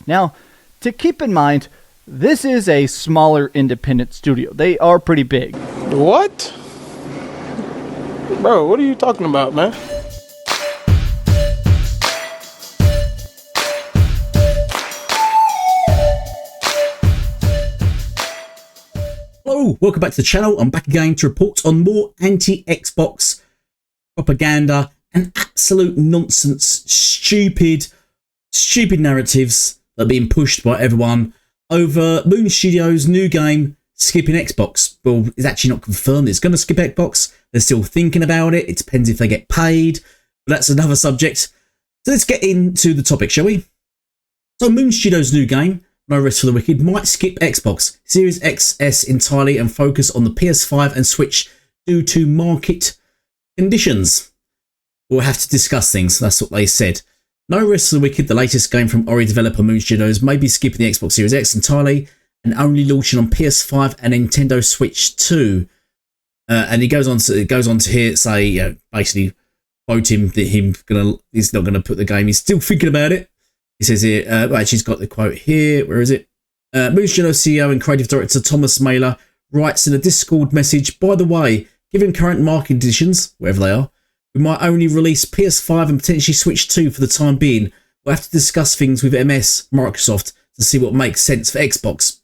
Now, to keep in mind, this is a smaller independent studio. They are pretty big. What? Bro, what are you talking about, man? Hello, welcome back to the channel. I'm back again to report on more anti-Xbox propaganda and absolute nonsense, stupid narratives that are being pushed by everyone over Moon Studios' new game, skipping Xbox. Well, it's actually not confirmed it's going to skip Xbox. They're still thinking about it. It depends if they get paid, but that's another subject. So let's get into the topic, shall we? So Moon Studios' new game, No Rest for the Wicked, might skip Xbox Series XS entirely and focus on the PS5 and Switch due to market conditions. We'll have to discuss things, that's what they said. No Rest for the Wicked, the latest game from Ori developer Moon Studios, may be skipping the Xbox Series X entirely and only launching on PS5 and Nintendo Switch 2. And he goes on to here say, basically quote him that he's not gonna put the game. He's still thinking about it. He says here, actually he's got the quote here. Where is it? Moon Studios CEO and creative director Thomas Mailer writes in a Discord message, by the way, given current market conditions, wherever they are, we might only release PS5 and potentially Switch 2 for the time being. We'll have to discuss things with Microsoft, to see what makes sense for Xbox.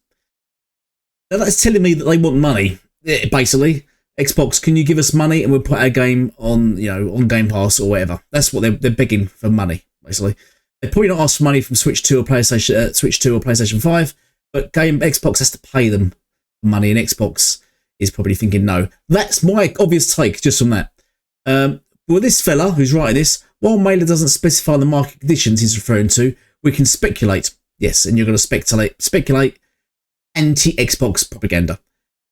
Now that's telling me that they want money, basically. Xbox, can you give us money and we'll put our game on, on Game Pass or whatever. That's what they're begging for, money, basically. They probably not ask for money from Switch 2 or PlayStation 5, but Xbox has to pay them money, and Xbox is probably thinking no. That's my obvious take just from that. Well, this fella who's writing this, while Mailer doesn't specify the market conditions he's referring to, we can speculate. Yes, and you're going to speculate anti-Xbox propaganda.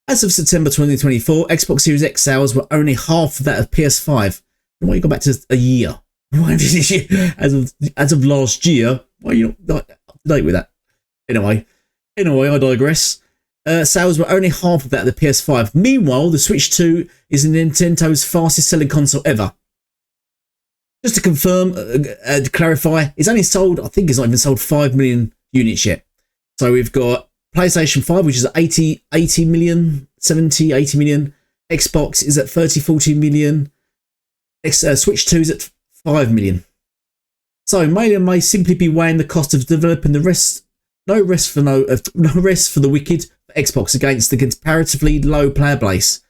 As of September 2024, Xbox Series X sales were only half of that of PS5. Why you go back to a year? As of last year, why are you not up to date with that? Anyway, I digress. Sales were only half of that of the PS5. Meanwhile, the Switch 2 is Nintendo's fastest selling console ever. Just to confirm, to clarify, it's only sold, I think it's not even sold 5 million units yet. So we've got PlayStation 5, which is 80 million. Xbox is at 40 million. Switch 2 is at 5 million. So Mailer may simply be weighing the cost of developing No Rest for the Wicked for Xbox against the comparatively low player base.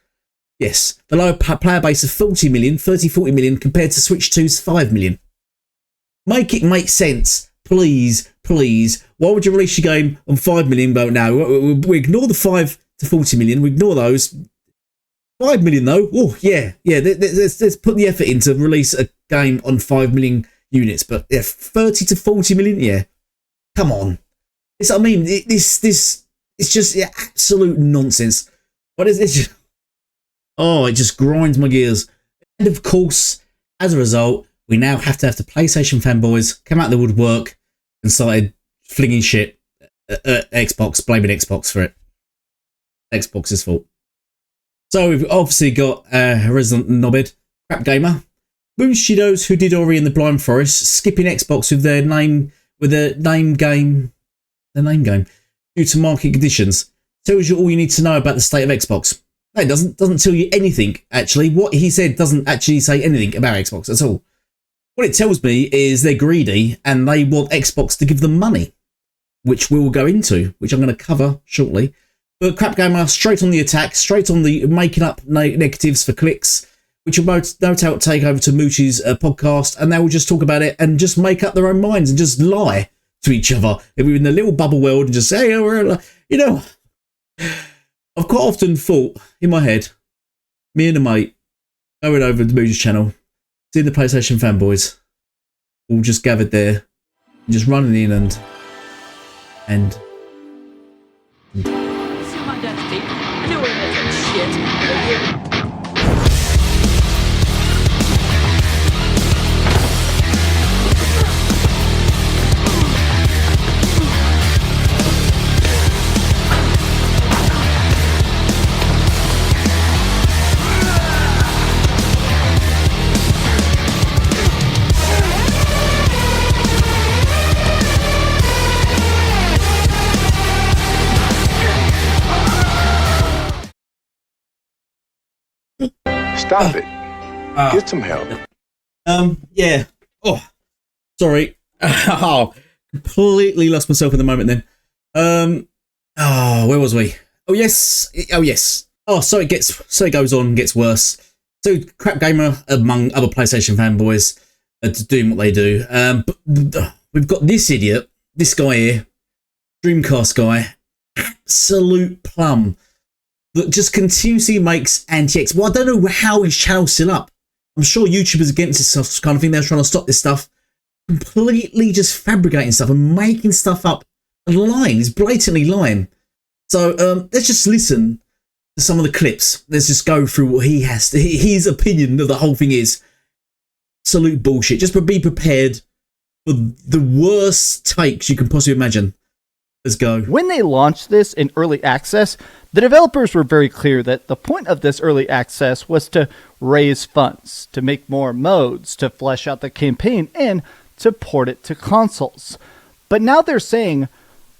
Yes, the low player base of 40 million compared to Switch 2's 5 million. Make it make sense, please. Why would you release your game on 5 million? But now we ignore the 5 to 40 million. We ignore those. 5 million though. Oh yeah. Let's put the effort in to release a game on 5 million units. But yeah, 30 to 40 million. Yeah, come on. It's, I mean, this it's just absolute nonsense. What is it? Oh, it just grinds my gears. And of course, as a result, we now have the PlayStation fanboys come out of the woodwork and started flinging shit at Xbox, blaming Xbox for it. Xbox's fault. So we've obviously got Resident Knobhead, Crap Gamer, Moon Studios, who did Ori and the Blind Forest, skipping Xbox with their name game due to market conditions. Tells you all you need to know about the state of Xbox. No, it doesn't tell you anything, actually. What he said doesn't actually say anything about Xbox at all. What it tells me is they're greedy and they want Xbox to give them money, which we'll go into, which I'm going to cover shortly. But Crap Gamer, straight on the attack, straight on the making up negatives for clicks, which will no doubt take over to Moochie's podcast, and they will just talk about it and just make up their own minds and just lie to each other. We're in the little bubble world and just say, I've quite often thought in my head, me and a mate going over to Moochie's channel, seeing the PlayStation fanboys all just gathered there, and just running in and See my dad's tape. I know where that shit. Stop it. Get some help. Yeah. Oh, sorry. Oh, completely lost myself in the moment then. Oh, where was we? Oh yes. Oh yes. Oh, so it goes on, gets worse. So crap gamer among other PlayStation fanboys doing what they do. But we've got this idiot, this guy here, Dreamcast guy, absolute plum, that just continuously makes anti-X. Well, I don't know how his channel's still up. I'm sure YouTubers against this kind of thing, they're trying to stop this stuff. Completely just fabricating stuff and making stuff up and lying. He's blatantly lying. So let's just listen to some of the clips. Let's just go through what he has to, his opinion of the whole thing is. Absolute bullshit. Just be prepared for the worst takes you can possibly imagine. Let's go. When they launched this in early access, the developers were very clear that the point of this early access was to raise funds, to make more modes, to flesh out the campaign, and to port it to consoles. But now they're saying,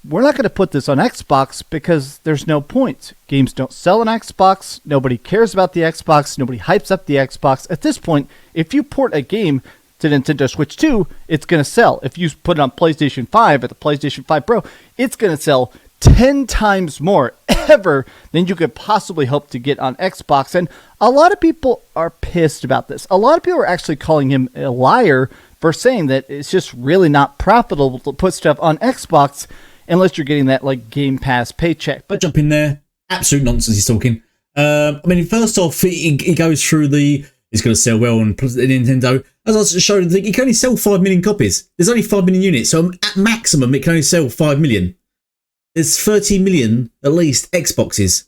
we're not going to put this on Xbox because there's no point. Games don't sell on Xbox. Nobody cares about the Xbox. Nobody hypes up the Xbox. At this point, if you port a game to Nintendo Switch 2, it's going to sell. If you put it on PlayStation 5 or the PlayStation 5 Pro, it's going to sell 10 times more ever than you could possibly hope to get on Xbox. And a lot of people are pissed about this. A lot of people are actually calling him a liar for saying that it's just really not profitable to put stuff on Xbox unless you're getting that like Game Pass paycheck. But jump in there. Absolute nonsense he's talking. I mean, first off, he goes through it's going to sell well on Nintendo. As I was showing, it can only sell 5 million copies. There's only 5 million units, so at maximum, it can only sell 5 million. There's 30 million, at least, Xboxes.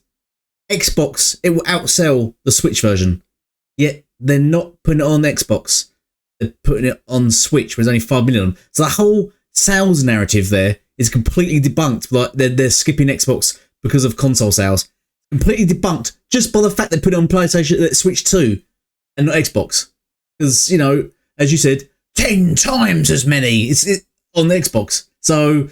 Xbox, it will outsell the Switch version. Yet, they're not putting it on Xbox. They're putting it on Switch, where there's only 5 million on. So the whole sales narrative there is completely debunked. Like, they're skipping Xbox because of console sales. Completely debunked just by the fact they put it on PlayStation, Switch 2 and not Xbox. Because, you know, as you said, 10 times as many it's on the Xbox. So,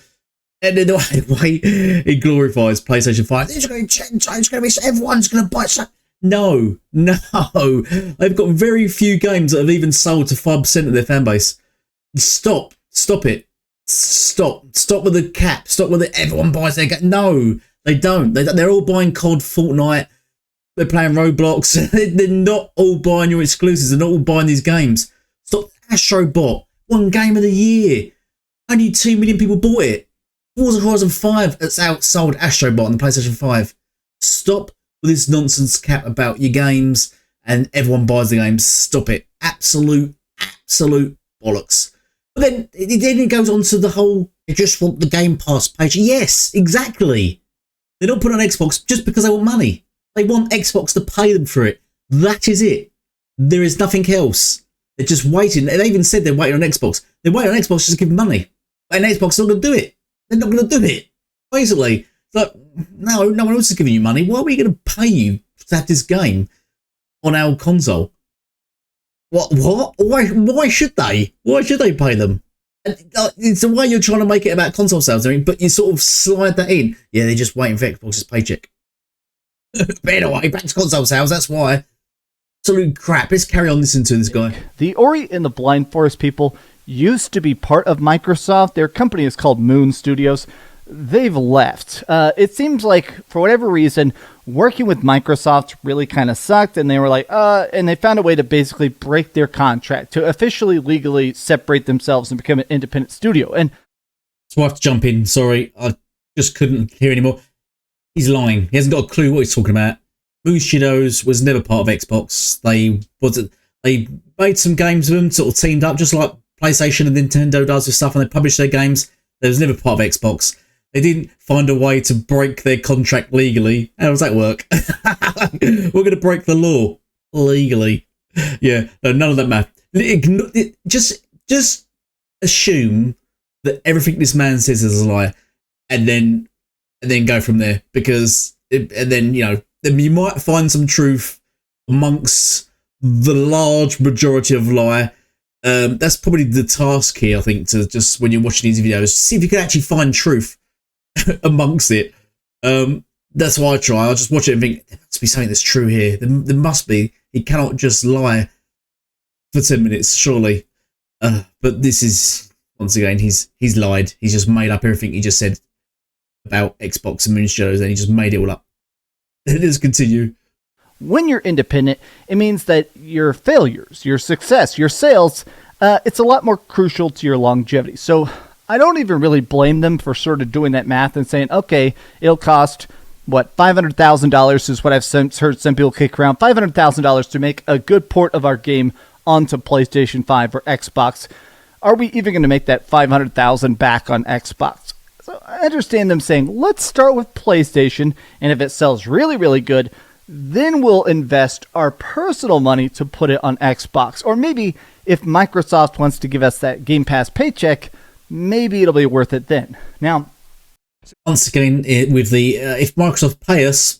and then the way it glorifies PlayStation 5, it's going to be 10 times, it's going to be, everyone's going to buy stuff. No. They've got very few games that have even sold to 5% of their fan base. Stop it. Stop with the cap. Stop with it. Everyone buys their game. No, they don't. They're all buying COD, Fortnite. They're playing Roblox. They're not all buying your exclusives. They're not all buying these games. Stop. Astrobot, one game of the year. Only 2 million people bought it. Forza Horizon 5 that's outsold Astrobot on the PlayStation 5. Stop with this nonsense cap about your games and everyone buys the games. Stop it. Absolute bollocks. But then it goes on to the whole, they just want the Game Pass page. Yes, exactly. They're not putting on Xbox just because they want money. They want Xbox to pay them for it. That is it. There is nothing else. They're just waiting. They even said they're waiting on Xbox. They're waiting on Xbox just to give them money. And Xbox is not going to do it. They're not going to do it. Basically, it's like, no one else is giving you money. Why are we going to pay you to have this game on our console? What? Why should they? Why should they pay them? It's the way you're trying to make it about console sales, but you sort of slide that in. Yeah, they're just waiting for Xbox's paycheck. But anyway, back to console sales, that's why. Absolute crap. Let's carry on listening to this guy. The Ori and the Blind Forest people used to be part of Microsoft. Their company is called Moon Studios. They've left. It seems like, for whatever reason, working with Microsoft really kind of sucked, and they were like, and they found a way to basically break their contract to officially, legally separate themselves and become an independent studio. And so I have to jump in. Sorry, I just couldn't hear anymore. He's lying. He hasn't got a clue what he's talking about. Moon Studios was never part of Xbox. They made some games with them, sort of teamed up, just like PlayStation and Nintendo does with stuff, and they published their games. They was never part of Xbox. They didn't find a way to break their contract legally. How does that work? We're going to break the law legally. Yeah, no, none of that matter. Just assume that everything this man says is a lie, and then go from there. Because then you might find some truth amongst the large majority of lie. That's probably the task here, I think, to just, when you're watching these videos, see if you can actually find truth amongst it. that's why I try. I'll just watch it and think, there must be something that's true here. There must be. He cannot just lie for 10 minutes, surely. But this is, once again, he's lied. He's just made up everything he just said about Xbox and Moon Studios, and he just made it all up. Let's continue. When you're independent, it means that your failures, your success, your sales, it's a lot more crucial to your longevity. So I don't even really blame them for sort of doing that math and saying, okay, it'll cost, what, $500,000 is what I've heard some people kick around, $500,000 to make a good port of our game onto PlayStation 5 or Xbox. Are we even going to make that $500,000 back on Xbox? So I understand them saying, let's start with PlayStation, and if it sells really, really good, then we'll invest our personal money to put it on Xbox. Or maybe if Microsoft wants to give us that Game Pass paycheck, maybe it'll be worth it then. Now, once again, with the if Microsoft pay us,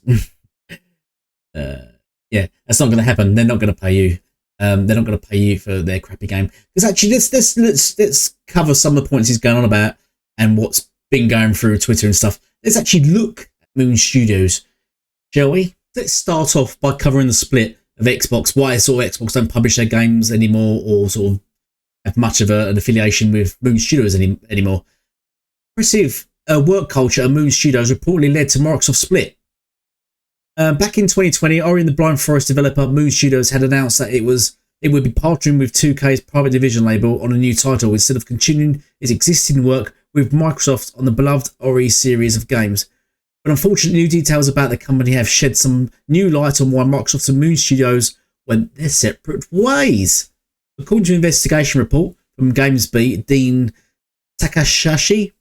yeah, that's not going to happen. They're not going to pay you. They're not going to pay you for their crappy game. Because actually, let's cover some of the points he's going on about and what's been going through Twitter and stuff. Let's actually look at Moon Studios, shall we? Let's start off by covering the split of Xbox. Why sort of Xbox don't publish their games anymore, or sort of have much of an affiliation with Moon Studios anymore. Impressive work culture at Moon Studios reportedly led to Microsoft's split. Back in 2020, Ori and the Blind Forest developer Moon Studios had announced that it would be partnering with 2K's private division label on a new title instead of continuing its existing work with Microsoft on the beloved Ori series of games. But unfortunately, new details about the company have shed some new light on why Microsoft and Moon Studios went their separate ways. According to an investigation report from GamesBeat, Dean Takahashi,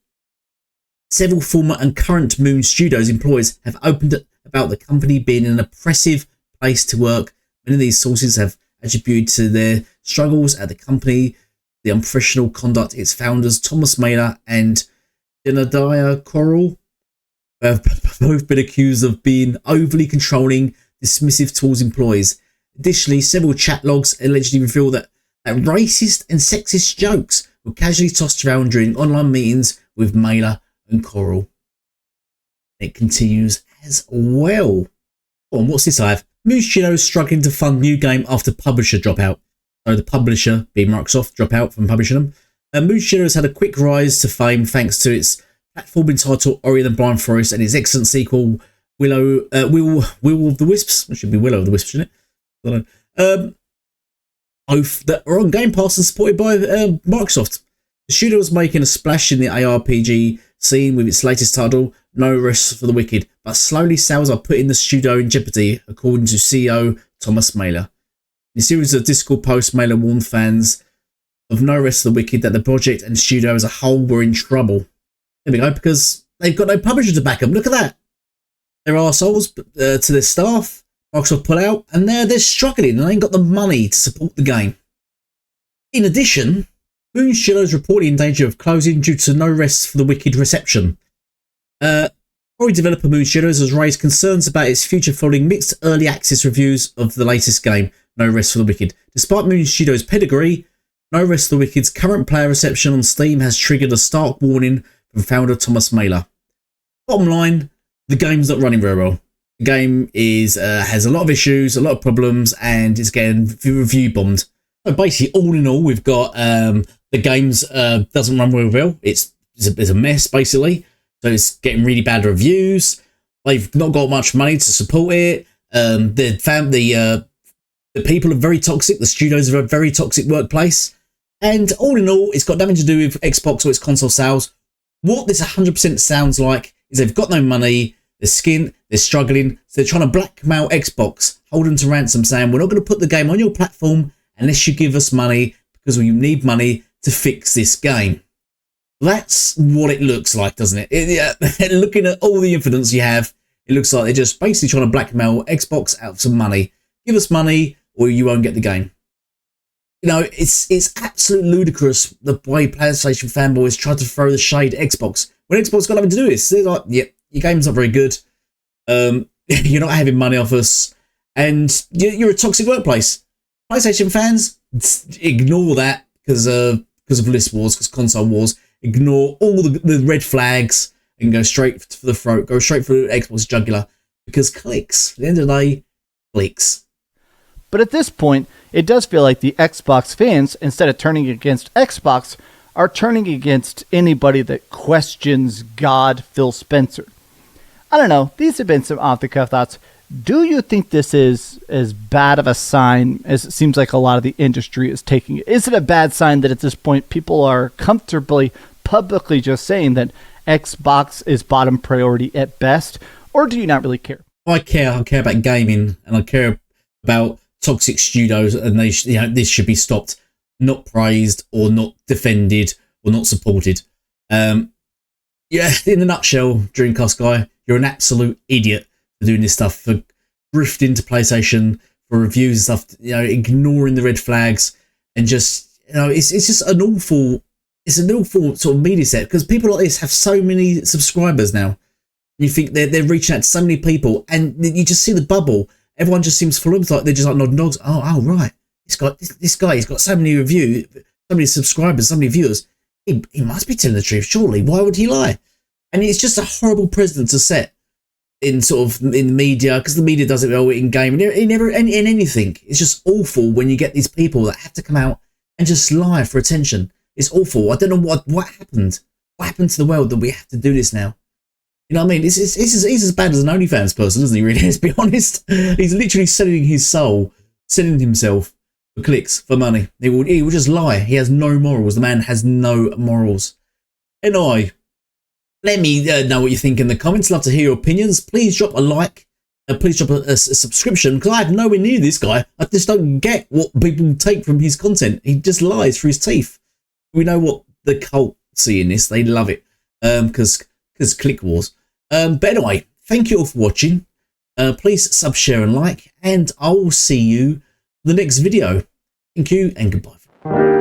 several former and current Moon Studios employees have opened about the company being an oppressive place to work. Many of these sources have attributed to their struggles at the company, the unprofessional conduct its founders Thomas Mailer and Jedediah Corral have both been accused of being overly controlling, dismissive towards employees. Additionally, several chat logs allegedly reveal that racist and sexist jokes were casually tossed around during online meetings with Mailer and Corral. It continues as well. Oh, and what's this I have? Moon Studios struggling to fund new game after publisher dropout. So the publisher, being Microsoft, drop out from publishing them. Moon Studios had a quick rise to fame thanks to its platforming title Ori and the Blind Forest and its excellent sequel Will of the Wisps. It should be Willow of the Wisps, shouldn't it? I don't know. Both that are on Game Pass and supported by Microsoft. The studio was making a splash in the ARPG scene with its latest title, No Rest for the Wicked, but slowly sales are putting the studio in jeopardy, according to CEO Thomas Mailer. In a series of Discord posts, Mailer warned fans of No Rest for the Wicked that the project and studio as a whole were in trouble. There we go, because they've got no publisher to back them. Look at that. They're arseholes to their staff. Microsoft pull out, and they're struggling and they ain't got the money to support the game. In addition, Moon Studios reportedly in danger of closing due to No Rest for the Wicked reception. Ori developer Moon Studios has raised concerns about its future following mixed early access reviews of the latest game, No Rest for the Wicked. Despite Moon Studios' pedigree, No Rest for the Wicked's current player reception on Steam has triggered a stark warning from founder Thomas Mailer. Bottom line, the game's not running very well. The game has a lot of issues, a lot of problems, and it's getting review bombed. So basically, all in all, we've got the game's doesn't run very well. It's a mess, basically. So it's getting really bad reviews. They've not got much money to support it. The people are very toxic. The studios are a very toxic workplace. And all in all, it's got nothing to do with Xbox or its console sales. What this 100% sounds like is they've got no money, they're skint, they're struggling, so they're trying to blackmail Xbox, hold them to ransom, saying, we're not going to put the game on your platform unless you give us money, because we need money to fix this game. That's what it looks like, doesn't it? Looking at all the evidence you have, it looks like they're just basically trying to blackmail Xbox out of some money. Give us money or you won't get the game. You know, it's absolutely ludicrous the way PlayStation fanboys try to throw the shade at Xbox when Xbox got nothing to do with this. They're like, yeah, your game's not very good. You're not having money off us, and you're a toxic workplace. PlayStation fans, ignore that because of list wars, because console wars. Ignore all the red flags. and go straight for the throat, go straight for the Xbox jugular, because clicks. At the end of the day, clicks. But at this point, it does feel like the Xbox fans, instead of turning against Xbox, are turning against anybody that questions God Phil Spencer. I don't know, these have been some off-the-cuff thoughts. Do you think this is as bad of a sign as it seems like a lot of the industry is taking it? Is it a bad sign that at this point people are comfortably, publicly just saying that Xbox is bottom priority at best? Or do you not really care? I care about gaming, and I care about toxic studios, and this should be stopped, not praised or not defended or not supported. Yeah, in a nutshell, Dreamcast guy, you're an absolute idiot for doing this stuff, for drifting to PlayStation, for reviews and stuff, ignoring the red flags, and just, it's just an awful sort of media set, because people like this have so many subscribers now. You think they're reaching out to so many people, and you just see the bubble. Everyone just seems full of, like, they're just like nodding nods. Oh, right. This guy, he's got so many reviews, so many subscribers, so many viewers. He must be telling the truth, surely. Why would he lie? And it's just a horrible precedent to set in the media, because the media does it well in game, and in anything. It's just awful when you get these people that have to come out and just lie for attention. It's awful. I don't know what happened. What happened to the world that we have to do this now? You know what I mean? He's as bad as an OnlyFans person, isn't he, really? Let's be honest. He's literally selling his soul, selling himself for clicks, for money. He will just lie. He has no morals. The man has no morals. Anyway, let me know what you think in the comments. Love to hear your opinions. Please drop a like. Please drop a subscription, because I have nowhere near this guy. I just don't get what people take from his content. He just lies through his teeth. We know what the cult see in this. They love it, because click wars. But anyway, thank you all for watching. Please sub, share and like, and I will see you in the next video. Thank you and goodbye.